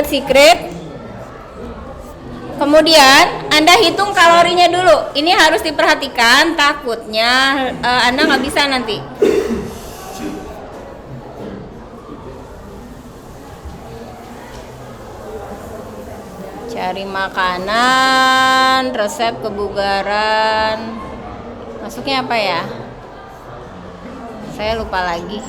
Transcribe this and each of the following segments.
Secret. Kemudian Anda hitung kalorinya dulu. Ini harus diperhatikan, takutnya Anda nggak bisa nanti. Cari makanan, resep kebugaran. Masuknya apa ya? Saya lupa lagi.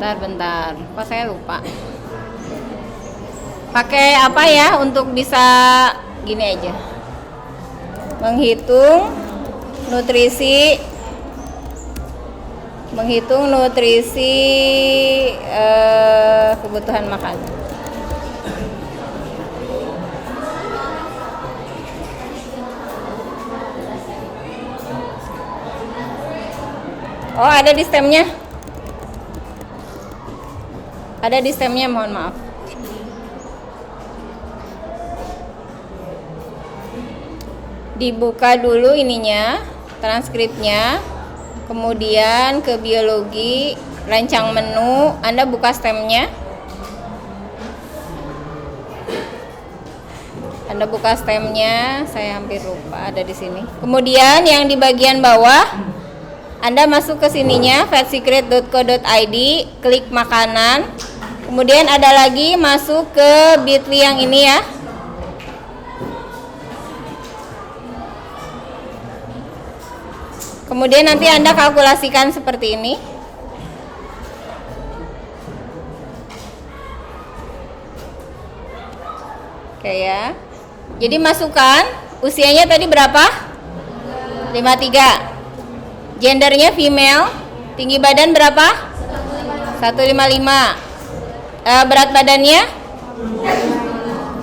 Bentar, kok saya lupa. Pakai apa ya untuk bisa gini aja? Menghitung nutrisi kebutuhan makan. Oh, ada di stemnya. Ada di stemnya, mohon maaf. Dibuka dulu ininya, transkripnya. Kemudian ke biologi, rancang menu, Anda buka stemnya. Saya hampir lupa, ada di sini. Kemudian yang di bagian bawah, Anda masuk ke sininya, vetsecret.co.id, klik makanan. Kemudian ada lagi masuk ke Bitly yang ini ya. Kemudian nanti Anda kalkulasikan seperti ini. Oke ya. Jadi masukkan usianya tadi berapa? 53. Gendernya female. Tinggi badan berapa? 155. Berat badannya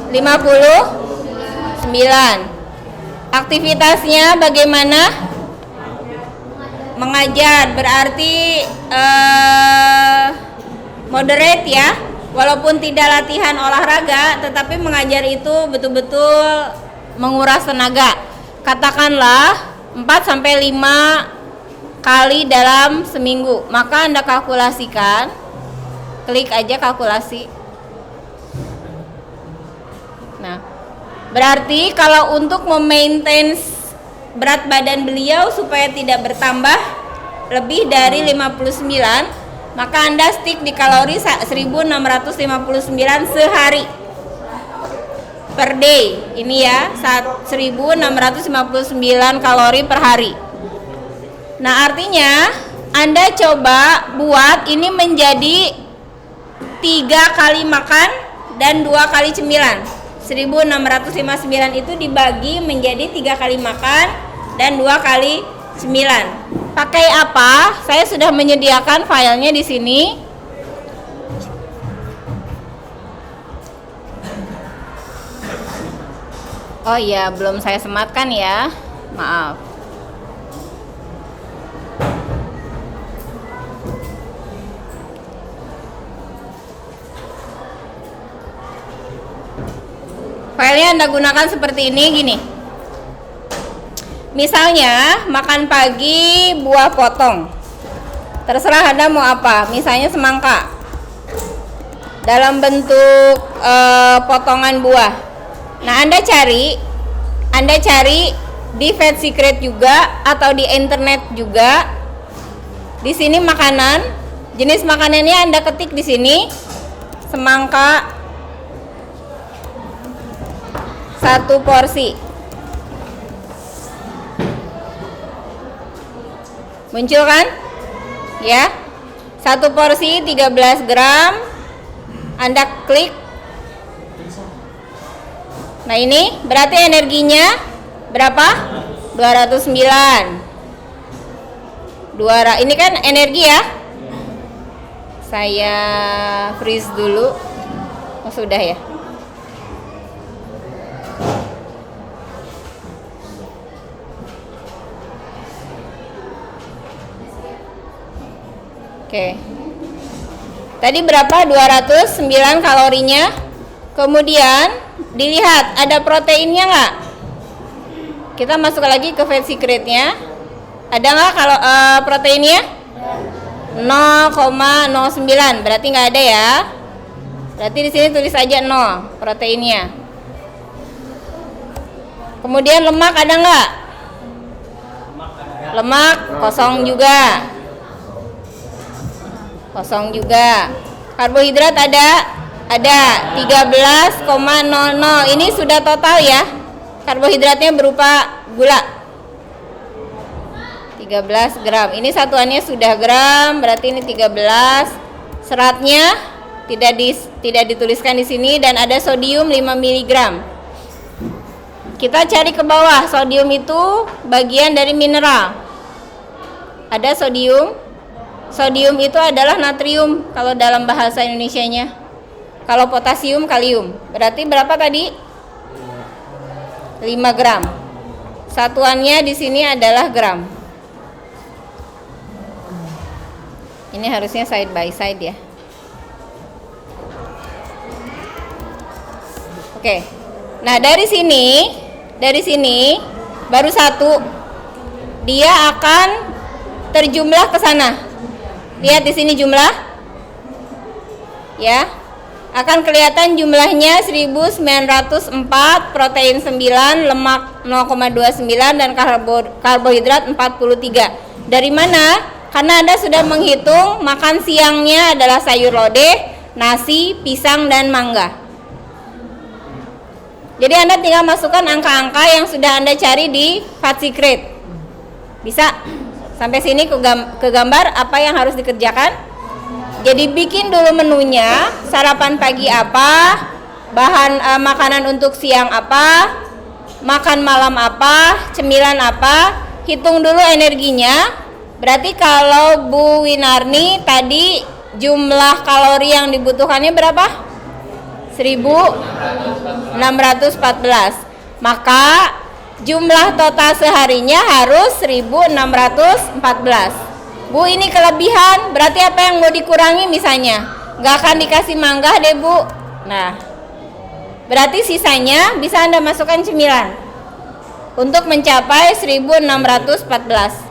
59. Aktivitasnya bagaimana? Mengajar, berarti moderate ya. Walaupun tidak latihan olahraga, tetapi mengajar itu betul-betul menguras tenaga. Katakanlah 4-5 kali dalam seminggu. Maka Anda kalkulasikan. Klik aja kalkulasi. Nah, berarti kalau untuk memaintain berat badan beliau supaya tidak bertambah lebih dari 59, maka Anda stick di kalori 1659 sehari per day. Ini ya, 1659 kalori per hari. Nah, artinya Anda coba buat ini menjadi 3 kali makan dan 2 kali cemilan. 1659 itu dibagi menjadi 3 kali makan dan 2 kali cemilan. Pakai apa? Saya sudah menyediakan filenya di sini. Oh iya, belum saya sematkan ya. Maaf. Filenya Anda gunakan seperti ini, gini. Misalnya makan pagi buah potong. Terserah Anda mau apa. Misalnya semangka dalam bentuk potongan buah. Nah, Anda cari di Vetsecret juga atau di internet juga. Di sini makanan, jenis makanannya Anda ketik di sini. Semangka 1 porsi. Muncul kan? Ya. 1 porsi 13 gram. Anda klik. Nah, ini berarti energinya berapa? 209. Ini kan energi ya. Saya freeze dulu. Oh, sudah ya. Oke. Tadi berapa? 209 kalorinya. Kemudian dilihat ada proteinnya nggak? Kita masuk lagi ke Vetsecretnya. Ada nggak kalau proteinnya? 0,09, berarti nggak ada ya. Berarti di sini tulis aja 0 proteinnya. Kemudian lemak ada nggak? Lemak kosong juga. Kosong juga. Karbohidrat ada? Ada 13,00. Ini sudah total ya. Karbohidratnya berupa gula. 13 gram. Ini satuannya sudah gram, berarti ini 13. Seratnya tidak dituliskan di sini dan ada sodium 5 mg. Kita cari ke bawah. Sodium itu bagian dari mineral. Ada sodium. Sodium itu adalah natrium kalau dalam bahasa Indonesianya. Kalau potasium kalium. Berarti berapa tadi? 5 gram. Satuannya di sini adalah gram. Ini harusnya side by side ya. Oke. Nah, dari sini baru satu. Dia akan terjumlah ke sana. Lihat di sini jumlah. Ya. Akan kelihatan jumlahnya 1904, protein 9, lemak 0,29 dan karbohidrat 43. Dari mana? Karena Anda sudah menghitung makan siangnya adalah sayur lodeh, nasi, pisang, dan mangga. Jadi Anda tinggal masukkan angka-angka yang sudah Anda cari di Fat Secret. Bisa? Sampai sini ke gambar apa yang harus dikerjakan? Jadi bikin dulu menunya, sarapan pagi apa, bahan makanan untuk siang apa, makan malam apa, cemilan apa, hitung dulu energinya. Berarti kalau Bu Winarni tadi jumlah kalori yang dibutuhkannya berapa? 1614. Maka jumlah total seharinya harus 1614. Bu, ini kelebihan, berarti apa yang mau dikurangi misalnya? Gak akan dikasih mangga deh Bu. Nah, berarti sisanya bisa Anda masukkan cemilan untuk mencapai 1614.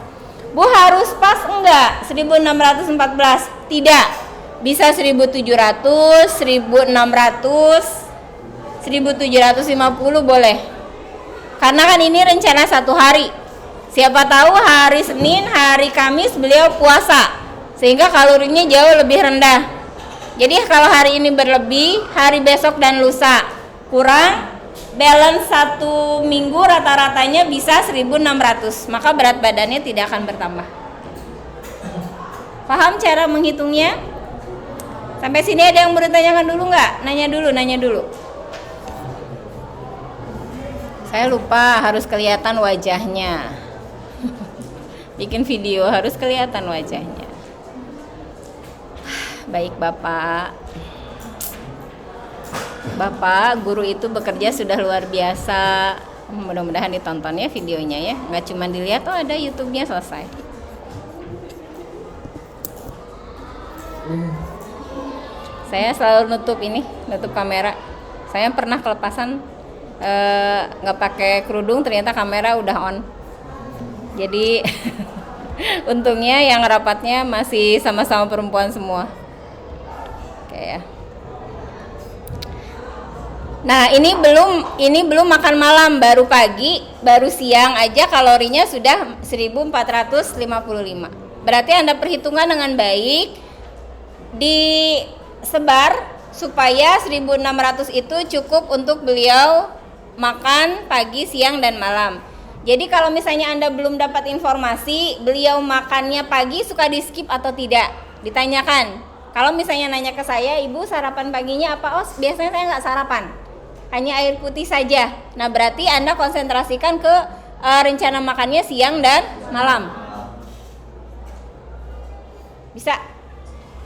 Bu, harus pas enggak 1614? Tidak. Bisa 1700, 1600, 1750 boleh. Karena kan ini rencana 1 hari. Siapa tahu hari Senin, hari Kamis beliau puasa, sehingga kalorinya jauh lebih rendah. Jadi kalau hari ini berlebih, hari besok dan lusa kurang, balance 1 minggu rata-ratanya bisa 1600, maka berat badannya tidak akan bertambah. Paham cara menghitungnya? Sampai sini ada yang mau ditanyakan dulu nggak? Nanya dulu. Saya lupa, harus kelihatan wajahnya. Bikin video harus kelihatan wajahnya. Baik Bapak. Bapak, guru itu bekerja sudah luar biasa. Mudah-mudahan ditonton ya videonya ya. Nggak cuma dilihat, oh ada YouTube-nya, selesai. Saya selalu nutup kamera. Saya pernah kelepasan nggak pakai kerudung, ternyata kamera udah on. Jadi untungnya yang rapatnya masih sama-sama perempuan semua. Oke ya. Nah, ini belum makan malam, baru pagi, baru siang aja kalorinya sudah 1455. Berarti Anda perhitungkan dengan baik, disebar supaya 1600 itu cukup untuk beliau makan pagi, siang, dan malam. Jadi kalau misalnya Anda belum dapat informasi beliau makannya pagi suka di skip atau tidak, ditanyakan. Kalau misalnya nanya ke saya, Ibu sarapan paginya apa? Oh, biasanya saya nggak sarapan, hanya air putih saja. Nah, berarti Anda konsentrasikan ke rencana makannya siang dan malam. Bisa?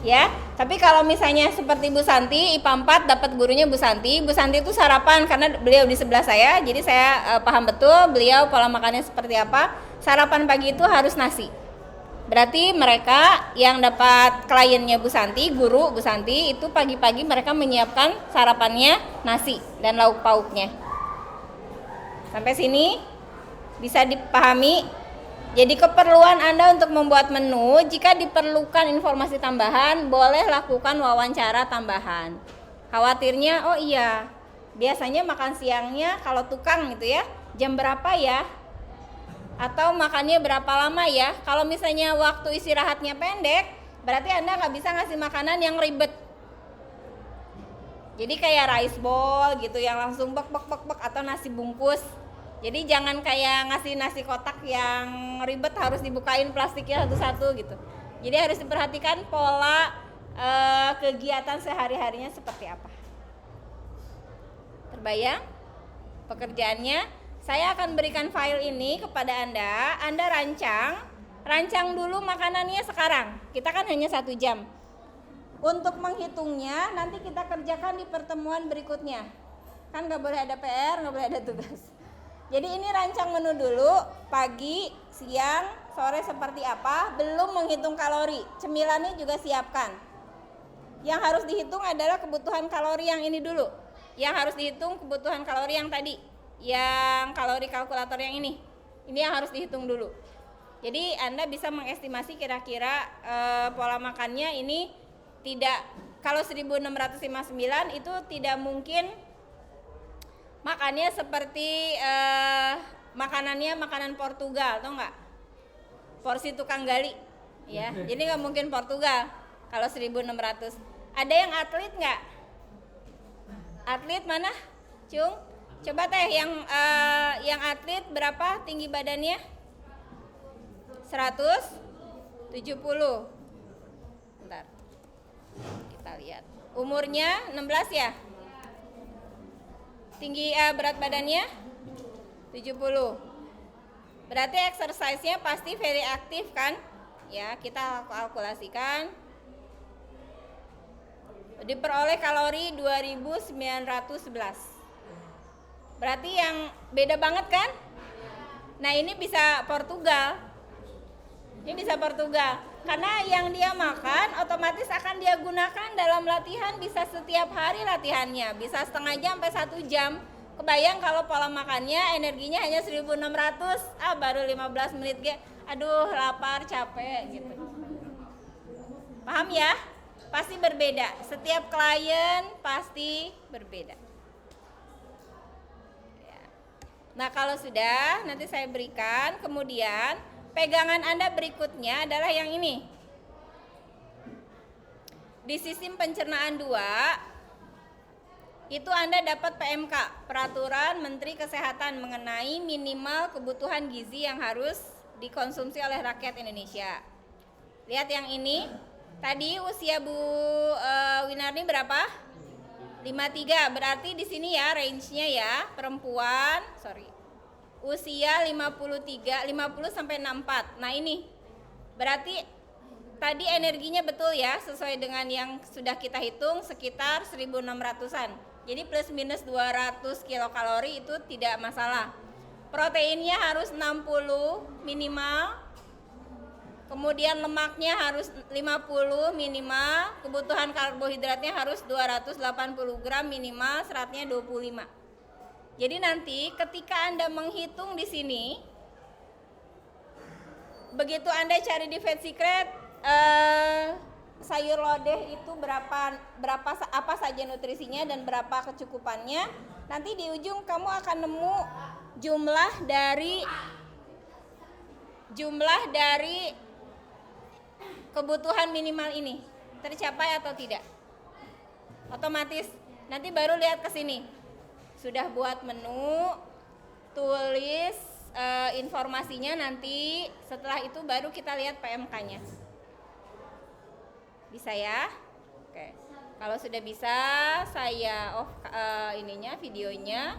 Ya. Tapi kalau misalnya seperti Bu Santi, IPA 4 dapat gurunya Bu Santi. Bu Santi itu sarapan karena beliau di sebelah saya. Jadi saya paham betul beliau pola makannya seperti apa. Sarapan pagi itu harus nasi. Berarti mereka yang dapat kliennya Bu Santi, guru Bu Santi, itu pagi-pagi mereka menyiapkan sarapannya nasi dan lauk pauknya. Sampai sini bisa dipahami? Jadi keperluan Anda untuk membuat menu, jika diperlukan informasi tambahan, boleh lakukan wawancara tambahan. Khawatirnya, oh iya, biasanya makan siangnya kalau tukang gitu ya, jam berapa ya? Atau makannya berapa lama ya? Kalau misalnya waktu istirahatnya pendek, berarti Anda nggak bisa ngasih makanan yang ribet. Jadi kayak rice bowl gitu yang langsung bek atau nasi bungkus. Jadi jangan kayak ngasih nasi kotak yang ribet harus dibukain plastiknya satu-satu gitu. Jadi harus diperhatikan pola kegiatan sehari-harinya seperti apa. Terbayang pekerjaannya? Saya akan berikan file ini kepada Anda. Anda rancang dulu makanannya sekarang. Kita kan hanya 1 jam. Untuk menghitungnya nanti kita kerjakan di pertemuan berikutnya. Kan nggak boleh ada PR, nggak boleh ada tugas. Jadi ini rancang menu dulu, pagi, siang, sore seperti apa, belum menghitung kalori. Cemilannya juga siapkan. Yang harus dihitung adalah kebutuhan kalori yang ini dulu. Yang harus dihitung kebutuhan kalori yang tadi. Yang kalori kalkulator yang ini. Ini yang harus dihitung dulu. Jadi Anda bisa mengestimasi kira-kira pola makannya ini tidak, kalau 1659 itu tidak mungkin makannya seperti makanannya makanan Portugal, tau nggak? Porsi tukang gali, ya. Jadi nggak mungkin Portugal kalau 1600. Ada yang atlet nggak? Atlet mana, Cung? Coba teh yang atlet berapa tinggi badannya? 170. Bentar, kita lihat. Umurnya 16 ya? Tinggi berat badannya 70. Berarti exercise-nya pasti very aktif kan? Ya, kita kalkulasikan. Diperoleh kalori 2911. Berarti yang beda banget kan? Nah, ini bisa Portugal. Ini bisa Portugal. Karena yang dia makan otomatis akan dia gunakan dalam latihan, bisa setiap hari latihannya, bisa setengah jam sampai 1 jam. Kebayang kalau pola makannya energinya hanya 1600, baru 15 menit aduh lapar, capek gitu. Paham ya? Pasti berbeda. Setiap klien pasti berbeda. Nah, kalau sudah nanti saya berikan, kemudian pegangan Anda berikutnya adalah yang ini. Di sistem pencernaan 2 itu Anda dapat PMK, Peraturan Menteri Kesehatan mengenai minimal kebutuhan gizi yang harus dikonsumsi oleh rakyat Indonesia. Lihat yang ini. Tadi usia Bu Winarni berapa? 53. Berarti di sini ya range-nya ya, perempuan, usia 50 sampai 64. Nah, ini berarti tadi energinya betul ya, sesuai dengan yang sudah kita hitung sekitar 1600-an. Jadi plus minus 200 kilokalori itu tidak masalah. Proteinnya harus 60 minimal. Kemudian lemaknya harus 50 minimal, kebutuhan karbohidratnya harus 280 gram minimal, seratnya 25. Jadi nanti ketika Anda menghitung di sini, begitu Anda cari di Fat Secret sayur lodeh itu berapa apa saja nutrisinya dan berapa kecukupannya, nanti di ujung kamu akan nemu jumlah dari kebutuhan minimal ini tercapai atau tidak. Otomatis nanti baru lihat ke sini. Sudah buat menu, tulis informasinya, nanti setelah itu baru kita lihat PMK-nya. Bisa ya? Oke. Kalau sudah bisa, saya off videonya.